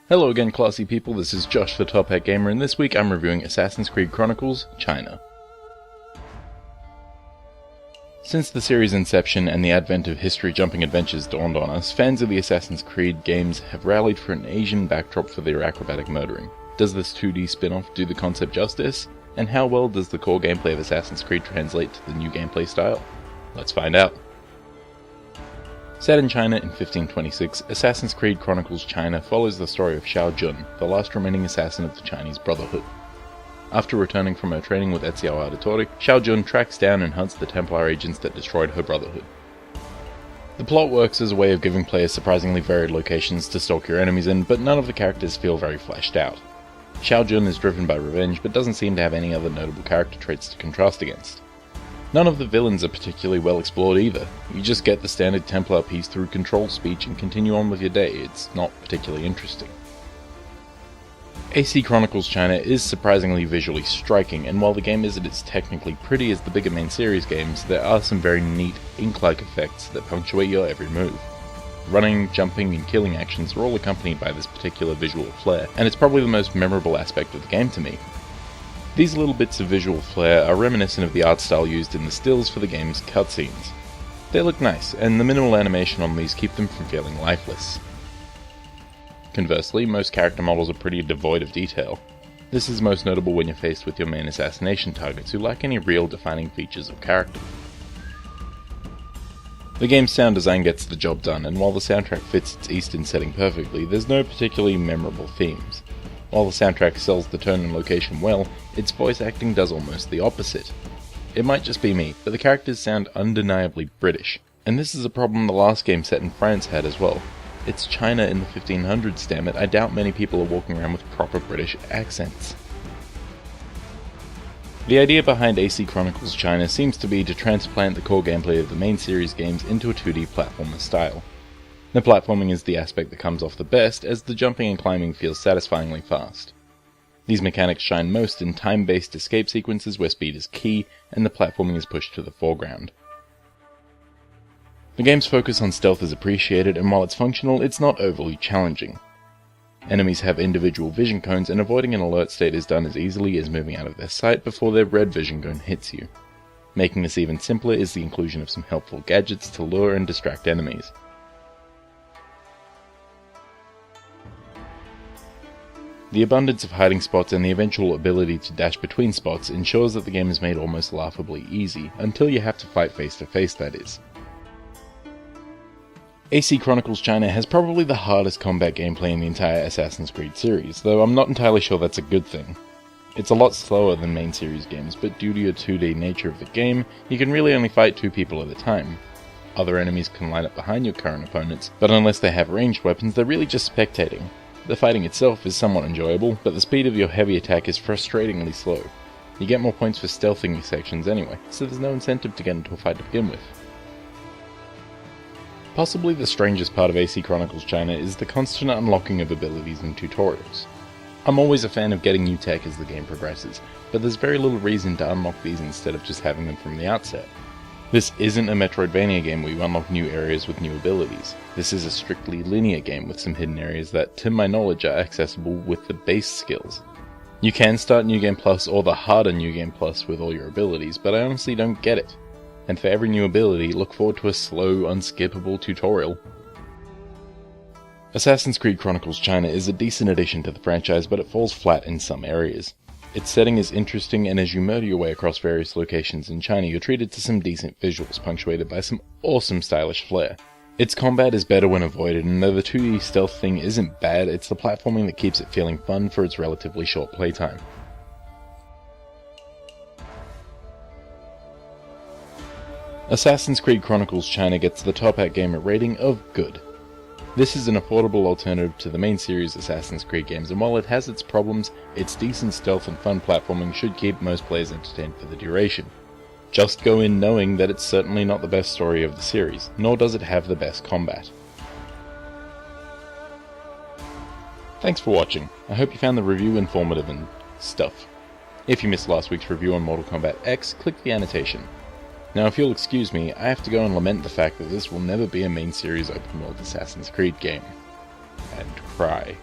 Hello again, classy people, this is Josh the Top Hat Gamer, and this week I'm reviewing Assassin's Creed Chronicles, China. Since the series' inception and the advent of history-jumping adventures dawned on us, fans of the Assassin's Creed games have rallied for an Asian backdrop for their acrobatic murdering. Does this 2D spin-off do the concept justice? And how well does the core gameplay of Assassin's Creed translate to the new gameplay style? Let's find out. Set in China in 1526, Assassin's Creed Chronicles China follows the story of Xiao Jun, the last remaining assassin of the Chinese Brotherhood. After returning from her training with Ezio Auditore, Xiao Jun tracks down and hunts the Templar agents that destroyed her Brotherhood. The plot works as a way of giving players surprisingly varied locations to stalk your enemies in, but none of the characters feel very fleshed out. Xiao Jun is driven by revenge, but doesn't seem to have any other notable character traits to contrast against. None of the villains are particularly well explored either. You just get the standard Templar piece through control speech and continue on with your day. It's not particularly interesting. AC Chronicles China is surprisingly visually striking, and while the game isn't as technically pretty as the bigger main series games, there are some very neat, ink-like effects that punctuate your every move. Running, jumping, and killing actions are all accompanied by this particular visual flair, and it's probably the most memorable aspect of the game to me. These little bits of visual flair are reminiscent of the art style used in the stills for the game's cutscenes. They look nice, and the minimal animation on these keep them from feeling lifeless. Conversely, most character models are pretty devoid of detail. This is most notable when you're faced with your main assassination targets who lack any real defining features of character. The game's sound design gets the job done, and while the soundtrack fits its Eastern setting perfectly, there's no particularly memorable themes. While the soundtrack sells the tone and location well, its voice acting does almost the opposite. It might just be me, but the characters sound undeniably British, and this is a problem the last game set in France had as well. It's China in the 1500s, damn it, I doubt many people are walking around with proper British accents. The idea behind AC Chronicles China seems to be to transplant the core gameplay of the main series games into a 2D platformer style. The platforming is the aspect that comes off the best, as the jumping and climbing feels satisfyingly fast. These mechanics shine most in time-based escape sequences where speed is key, and the platforming is pushed to the foreground. The game's focus on stealth is appreciated, and while it's functional, it's not overly challenging. Enemies have individual vision cones, and avoiding an alert state is done as easily as moving out of their sight before their red vision cone hits you. Making this even simpler is the inclusion of some helpful gadgets to lure and distract enemies. The abundance of hiding spots and the eventual ability to dash between spots ensures that the game is made almost laughably easy, until you have to fight face to face, that is. AC Chronicles China has probably the hardest combat gameplay in the entire Assassin's Creed series, though I'm not entirely sure that's a good thing. It's a lot slower than main series games, but due to your 2D nature of the game, you can really only fight two people at a time. Other enemies can line up behind your current opponents, but unless they have ranged weapons, they're really just spectating. The fighting itself is somewhat enjoyable, but the speed of your heavy attack is frustratingly slow. You get more points for stealthing your sections anyway, so there's no incentive to get into a fight to begin with. Possibly the strangest part of AC Chronicles China is the constant unlocking of abilities and tutorials. I'm always a fan of getting new tech as the game progresses, but there's very little reason to unlock these instead of just having them from the outset. This isn't a Metroidvania game where you unlock new areas with new abilities. This is a strictly linear game with some hidden areas that, to my knowledge, are accessible with the base skills. You can start New Game Plus or the harder New Game Plus with all your abilities, but I honestly don't get it. And for every new ability, look forward to a slow, unskippable tutorial. Assassin's Creed Chronicles China is a decent addition to the franchise, but it falls flat in some areas. Its setting is interesting, and as you murder your way across various locations in China, you're treated to some decent visuals punctuated by some awesome stylish flair. Its combat is better when avoided, and though the 2D stealth thing isn't bad, it's the platforming that keeps it feeling fun for its relatively short playtime. Assassin's Creed Chronicles China gets the Top Hat Gamer rating of good. This is an affordable alternative to the main series Assassin's Creed games, and while it has its problems, its decent stealth and fun platforming should keep most players entertained for the duration. Just go in knowing that it's certainly not the best story of the series, nor does it have the best combat. Thanks for watching. I hope you found the review informative and stuff. If you missed last week's review on Mortal Kombat X, click the annotation. Now if you'll excuse me, I have to go and lament the fact that this will never be a main series open world Assassin's Creed game. And cry.